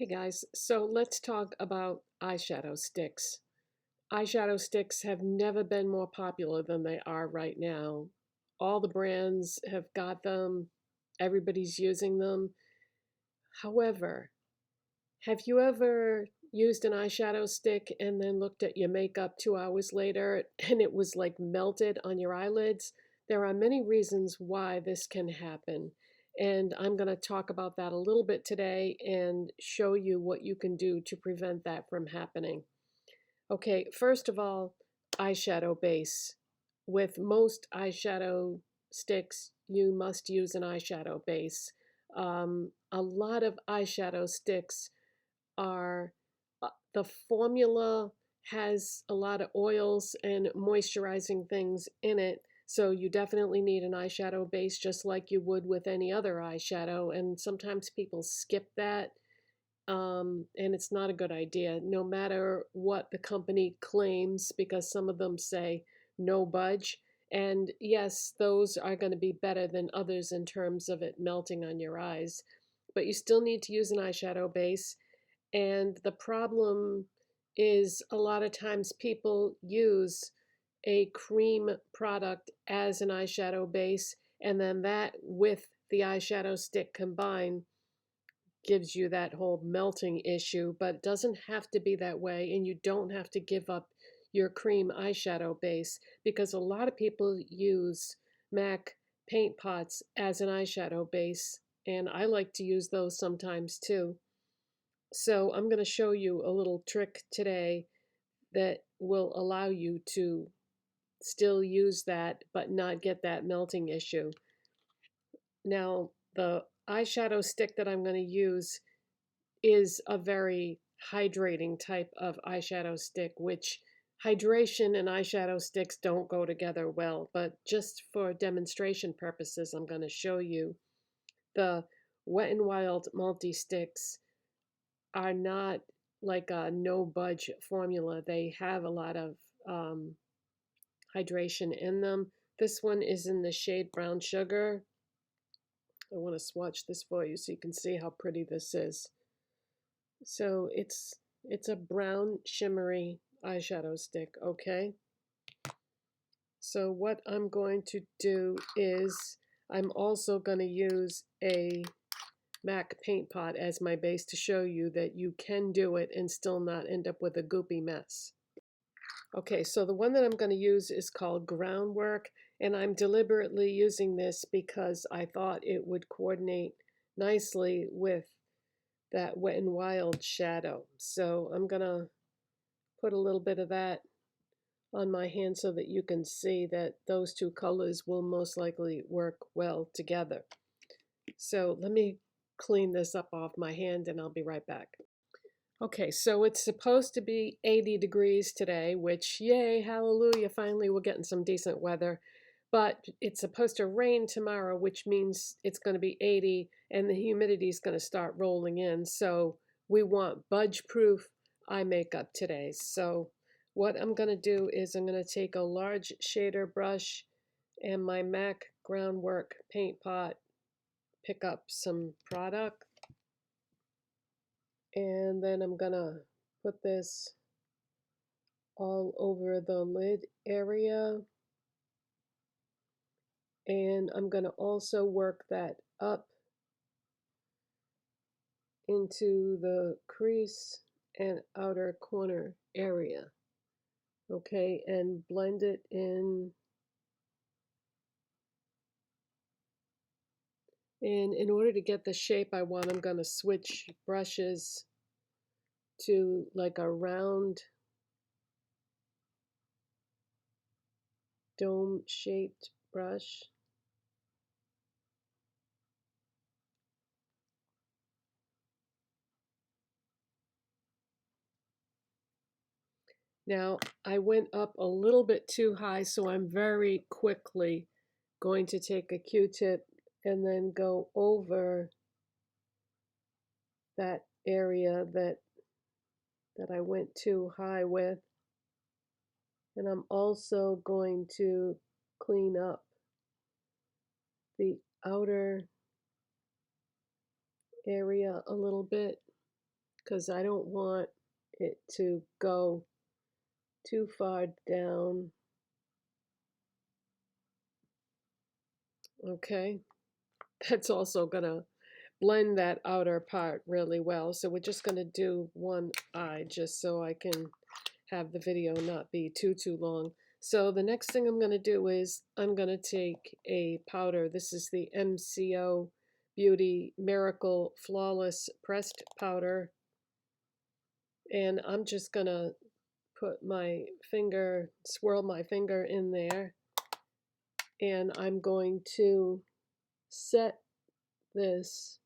Hey guys, so let's talk about eyeshadow sticks. Eyeshadow sticks have never been more popular than they are right now. All the brands have got them, everybody's using them. However, have you ever used an eyeshadow stick and then looked at your makeup 2 hours later and it was like melted on your eyelids? There are many reasons why this can happen. And I'm going to talk about that a little bit today and show you what you can do to prevent that from happening. Okay, first of all, eyeshadow base. With most eyeshadow sticks, you must use an eyeshadow base. A lot of eyeshadow sticks are the formula has a lot of oils and moisturizing things in it. So you definitely need an eyeshadow base just like you would with any other eyeshadow. And sometimes people skip that. And it's not a good idea, no matter what the company claims, because some of them say no budge. And yes, those are going to be better than others in terms of it melting on your eyes. But you still need to use an eyeshadow base. And the problem is a lot of times people use a cream product as an eyeshadow base, and then that with the eyeshadow stick combined gives you that whole melting issue, but it doesn't have to be that way, and you don't have to give up your cream eyeshadow base because a lot of people use MAC paint pots as an eyeshadow base, and I like to use those sometimes too. So I'm going to show you a little trick today that will allow you to still use that but not get that melting issue. Now, the eyeshadow stick that I'm going to use is a very hydrating type of eyeshadow stick, which hydration and eyeshadow sticks don't go together well, but just for demonstration purposes, I'm going to show you the Wet n Wild multi-sticks are not like a no budge formula. They have a lot of hydration in them. This one is in the shade Brown Sugar. I want to swatch this for you so you can see how pretty this is. So it's a brown shimmery eyeshadow stick, okay? So what I'm going to do is I'm also going to use a MAC paint pot as my base to show you that you can do it and still not end up with a goopy mess. Okay, so the one that I'm going to use is called Groundwork, and I'm deliberately using this because I thought it would coordinate nicely with that Wet n Wild shadow. So I'm going to put a little bit of that on my hand so that you can see that those two colors will most likely work well together. So let me clean this up off my hand and I'll be right back. Okay, so it's supposed to be 80 degrees today, which, yay, hallelujah, finally we're getting some decent weather. But it's supposed to rain tomorrow, which means it's going to be 80 and the humidity is going to start rolling in. So we want budge-proof eye makeup today. So what I'm going to do is I'm going to take a large shader brush and my MAC Groundwork paint pot, pick up some product, and then I'm gonna put this all over the lid area, and I'm gonna also work that up into the crease and outer corner area, okay, and blend it in. And in order to get the shape I want, I'm gonna switch brushes to like a round dome shaped brush. Now, I went up a little bit too high, so I'm very quickly going to take a Q-tip and then go over that area that I went too high with. And I'm also going to clean up the outer area a little bit. because I don't want it to go too far down. Okay, that's also gonna blend that outer part really well. So we're just gonna do one eye just so I can have the video not be too long. So the next thing I'm gonna do is I'm gonna take a powder. This is the MCoBeauty Miracle Flawless Pressed Powder. And I'm just gonna put my finger, swirl my finger in there, and I'm going to set this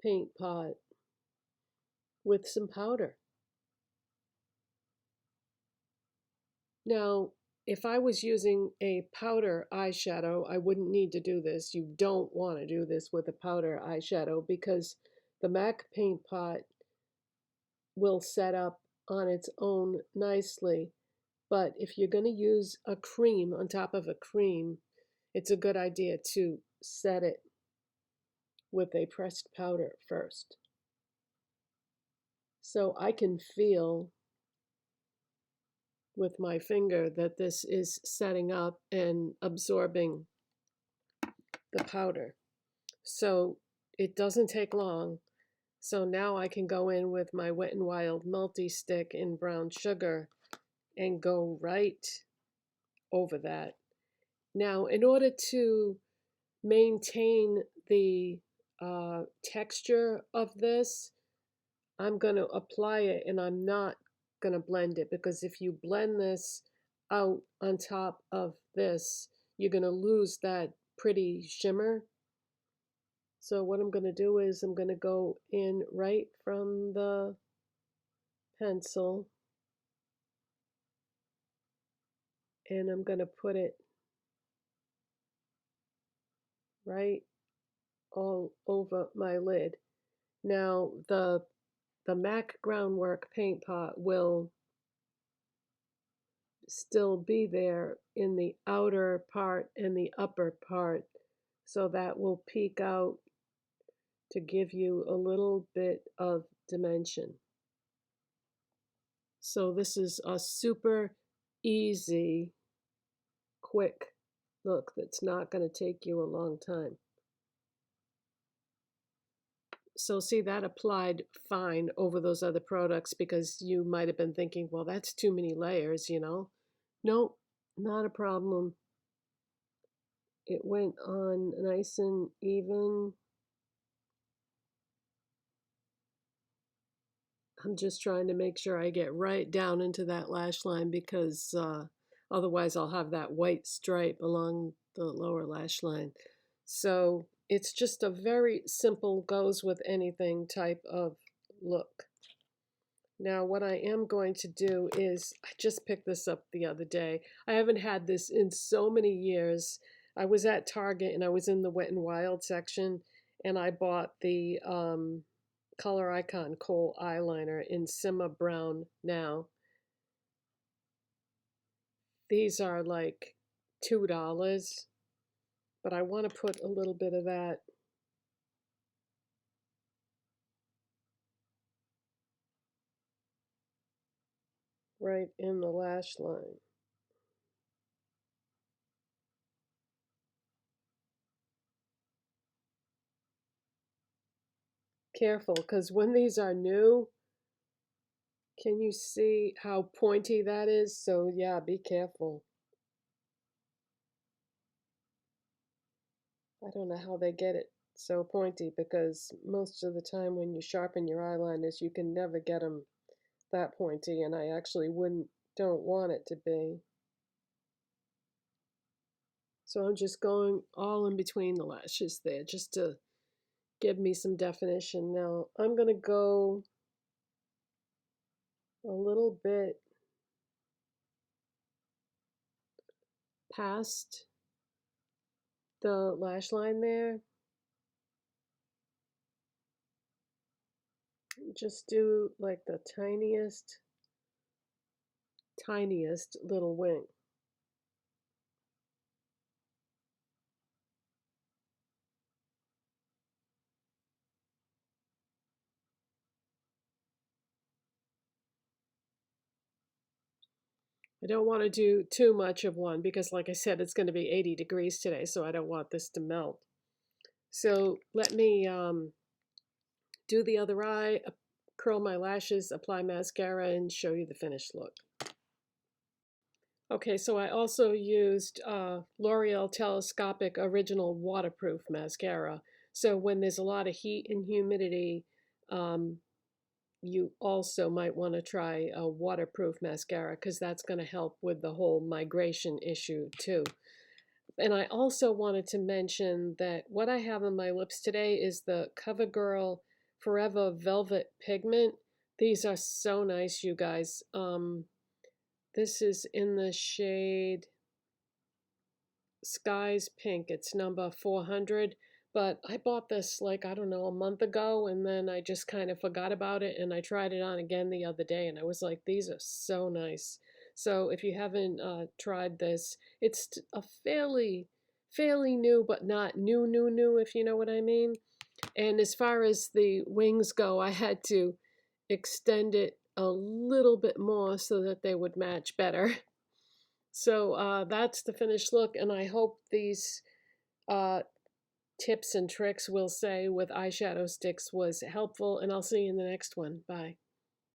paint pot with some powder. Now, if I was using a powder eyeshadow, I wouldn't need to do this. You don't want to do this with a powder eyeshadow because the MAC paint pot will set up on its own nicely. But if you're going to use a cream on top of a cream, it's a good idea to set it with a pressed powder first. So I can feel with my finger that this is setting up and absorbing the powder. So it doesn't take long. So now I can go in with my Wet n Wild Multi-Stick in brown sugar and go right over that. Now, in order to maintain the texture of this, I'm going to apply it and I'm not going to blend it, because if you blend this out on top of this, you're going to lose that pretty shimmer. So what I'm going to do is I'm going to go in right from the pencil and I'm going to put it right all over my lid. Now the MAC Groundwork paint pot will still be there in the outer part and the upper part, so that will peek out to give you a little bit of dimension. So this is a super easy, quick look that's not going to take you a long time. So see, that applied fine over those other products, because you might have been thinking, well, that's too many layers, you know. Nope, not a problem. It went on nice and even. I'm just trying to make sure I get right down into that lash line, because otherwise I'll have that white stripe along the lower lash line. So it's just a very simple, goes with anything type of look. Now what I am going to do is, I just picked this up the other day. I haven't had this in so many years. I was at Target and I was in the Wet n Wild section and I bought the Coloricon Kohl eyeliner in Simma Brown now. These are like $2, but I want to put a little bit of that right in the lash line. Careful, because when these are new, can you see how pointy that is? So yeah, be careful. I don't know how they get it so pointy, because most of the time when you sharpen your eyeliners, you can never get them that pointy, and I actually don't want it to be. So I'm just going all in between the lashes there just to give me some definition. Now I'm going to go a little bit past the lash line there. Just do like the tiniest little wing. I don't want to do too much of one because, like I said, it's going to be 80 degrees today, so I don't want this to melt. So let me do the other eye, curl my lashes, apply mascara, and show you the finished look. Okay, so I also used L'Oreal Telescopic Original Waterproof Mascara. So when there's a lot of heat and humidity, you also might want to try a waterproof mascara because that's going to help with the whole migration issue too. And I also wanted to mention that what I have on my lips today is the CoverGirl Forever Velvet Pigment. These are so nice, you guys. This is in the shade Skies Pink. It's number 400. But I bought this like, I don't know, a month ago, and then I just kind of forgot about it, and I tried it on again the other day, and I was like, these are so nice. So if you haven't tried this, it's a fairly new, but not new, if you know what I mean. And as far as the wings go, I had to extend it a little bit more so that they would match better. So that's the finished look, and I hope these tips and tricks, we'll say, with eyeshadow sticks was helpful, and I'll see you in the next one. Bye.